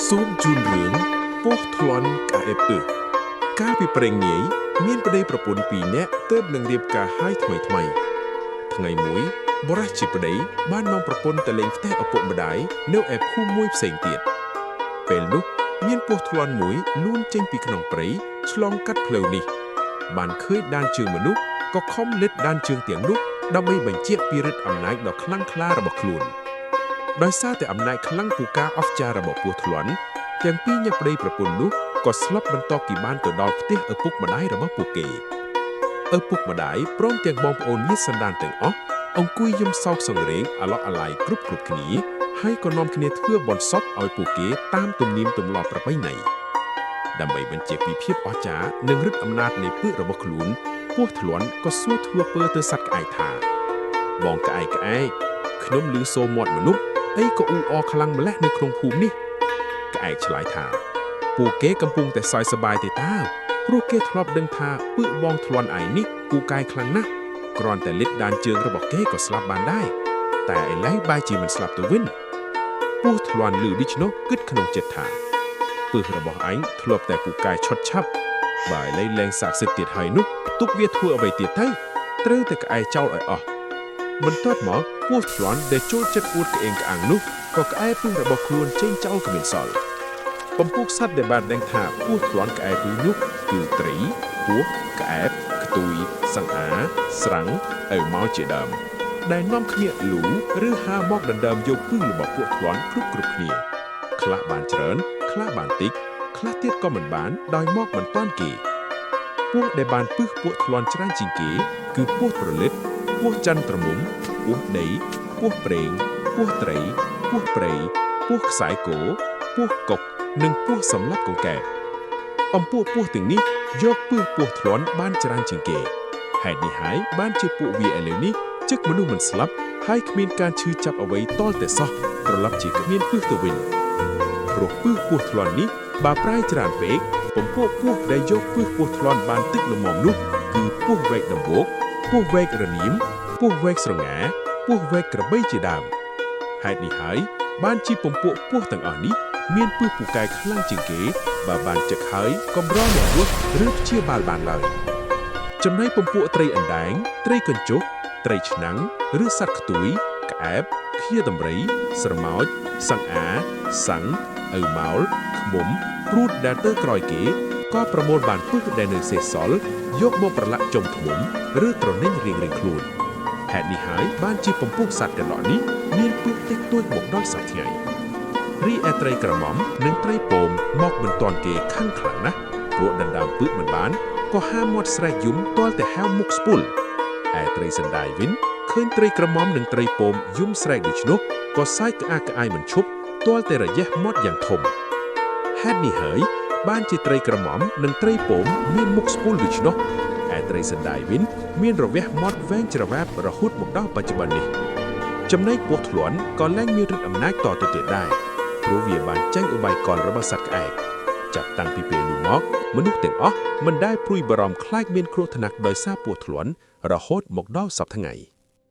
សូមជូនរឿងពោះធ្លន់កាអេពឹកាលពីព្រេងងាយមានប្តីប្រពន្ធពីរនាក់ទើបនឹងរៀបការហើយថ្មីថ្ងៃមួយបរិសជាប្តីបាននាំប្រពន្ធទៅលេងផ្ទះឪពុកម្ដាយនៅឯភូមិមួយផ្សេងទៀតពេលនោះមានពស់ធ្លន់មួយលូនចេញពីក្នុងព្រៃឆ្លងកាត់ផ្លូវនេះបានឃើញដានជើងមនុស្សក៏ខំលិតដានជើងទាំងនោះដើម្បីបញ្ជាក់ពីឫទ្ធិអំណាចដ៏ខ្លាំងក្លារបស់ខ្លួនដោយសារតែអំណាចខ្លាំងពូការអស្ចារ្យរបស់ពស់ធ្លន់ទាំងពីរញាតិប្តីប្រពន្ធនោះក៏ស្លាប់បន្ទាប់ពីបានទៅដល់ផ្ទះឪពុកម្ដាយរបស់ពួកគេឪពុកម្ដាយព្រមទាំងបងប្អូនញាតិសន្តានទាំងអស់អង្គុយយំសោកសង្រេងអាឡោះអាល័យគ្រប់គ្នាហើយក៏នាំគ្នាធ្វើបុណ្យសពឲ្យពួកគេតាមទំនៀមទម្លាប់ប្រពៃណីដើម្បីបញ្ជាក់ពីភាពអស្ចារ្យនិងឫទ្ធិអំណាចនៃពឹសរបស់ខ្លួនពស់ធ្លន់ក៏សួរធ្វើពើទៅសត្វក្អែកថាបងក្អែកខ្ញុំឮសូរមាត់មនុស្សអីក៏អ៊ូអរខ្លាំងម្ល៉េះនៅក្នុងភូមិនេះក្អែកឆ្លើយថាពួកគេកំពុងតែសើចសប្បាយទេតើព្រោះគេធ្លាប់ដឹងថាពឹសបងធ្លន់ឯនេះពូកែខ្លាំងណាស់គ្រាន់តែលិតដានជើងរបស់គេក៏ស្លាប់បានដែរតែឥឡូវបែរជាមិនស្លាប់ទៅវិញពស់ធ្លន់ឮដូច្នោះគិតក្នុងចិត្តថាពឹសរបស់អញធ្លាប់តែពូកែឈុតឆាប់បើឥឡូវលែងស័ក្តិសិទ្ធិទៀតហើយនោះទុកវាធ្វើអ្វីទៀតទៅត្រូវតែក្អែចោលឲ្យអស់បន្ទាប់មកពស់ធ្លន់ដែលចូលចិត្តអួតក្អេងក្អាងនោះក៏ក្អែពឹសរបស់ខ្លួនចេញចោលគ្មានសល់ពំពុកសត្វដែលបានដឹងថាពស់ធ្លន់ក្អែពឹសនោះគឺត្រីពស់ក្អែបខ្ទួយសង្អាស្រាំងឪម៉ោជាដើមដែលនាំគ្នាលូឬហើរមកដណ្ដើមយកពឹសរបស់ពស់ធ្លន់គ្រប់គ្នាខ្លះបានច្រើនខ្លះបានតិចខ្លះទៀតក៏មិនបានដោយមកមិនតាន់គេពស់ដែលបានពឹសពស់ធ្លន់ច្រើនជាងគេគឺពស់ប្រលិតពស់ចន្ទត្រមុំពស់ដីពស់ប្រេងពស់ត្រីពស់ព្រៃពស់ខ្សែគោពស់កុកនិងពស់សម្លាប់កង្កែបអំពួកពស់ទាំងនេះយកពឹសពស់ធ្លន់បានច្រើនជាងគេហេតុនេះហើយបានជាពួកវាឥឡូវនេះចឹកមនុស្សមិនស្លាប់ហើយគ្មានការឈឺចាប់អ្វីតល់តែសោះត្រឡប់ជាគ្មានពឹសទៅវិញព្រោះពឹសពស់ធ្លន់នេះបើប្រាយច្រើនពេកពំពួកពស់ដែលយកពឹសពស់ធ្លន់បានទឹកល្មមនោះគឺពស់វែកដំបូកពស់វែករនាមពស់វែកស្រងាពស់វែកក្របីជាដើមហេតុនេះហើយបានជាពំពួកពស់ទាំងអស់នេះមានពឹសពូកែខ្លាំងជាងគេបើបានចឹកហើយកំរនឹងរស់ឬព្យាបាលបានឡើយចំណែកពំពួកត្រីអណ្ដែងត្រីកញ្ចុះត្រីឆ្នាំងឬសត្វខ្ទួយក្អែបខៀដំរីស្រមោចសង្អាសាំងឪម៉ោលឃ្មុំព្រួតដែលទៅក្រោយគេក៏ប្រមូលបានពឹសដែលនៅសេសសល់យកមកប្រឡាក់ចុំឃ្មុំឬត្រនេញរៀងៗខ្លួនហេតុនេះហើយបានជាពំពួកសត្វកណ្ដុរនេះមានពឹសតិចតួចមកដល់សប្តាហ៍ថ្ងៃរីឯត្រីក្រមុំនិងត្រីពមមកមិនទាន់គេខឹងខ្លាំងណាស់ព្រោះដណ្ដើមពឹសមិនបានក៏ហាមាត់ស្រែកយំទាល់តែហៅមុខស្ពុលឯត្រីសណ្ដាយវិញឃើញត្រីក្រមុំនិងត្រីពមយំស្រែកដូច្នោះក៏សើចក្អាកក្អាយមិនឈប់ទាល់តែរយះមាត់យ៉ាងធំហេតុនេះហើយបានជាត្រីក្រមុំនិងត្រីពមមានមុខស្ពុលដូច្នោះឯត្រីសណ្ដាយវិញមានរវះមាត់វែងច្រវាបរហូតមកដល់បច្ចុប្បន្ននេះចំណែកពស់ធ្លន់ក៏លែងមានឫទ្ធិអំណាចតទៅទៀតដែរព្រោះវាបានចាញ់ឧបាយកលរបស់សត្វក្អែកចាប់តាំងពីពេលនោះមកមនុស្សទាំងអស់មិនដែលព្រួយបារម្ភខ្លាចមានគ្រោះថ្នាក់ដោយសារពស់ធ្លន់រហូតមកដល់សព្វថ្ងៃ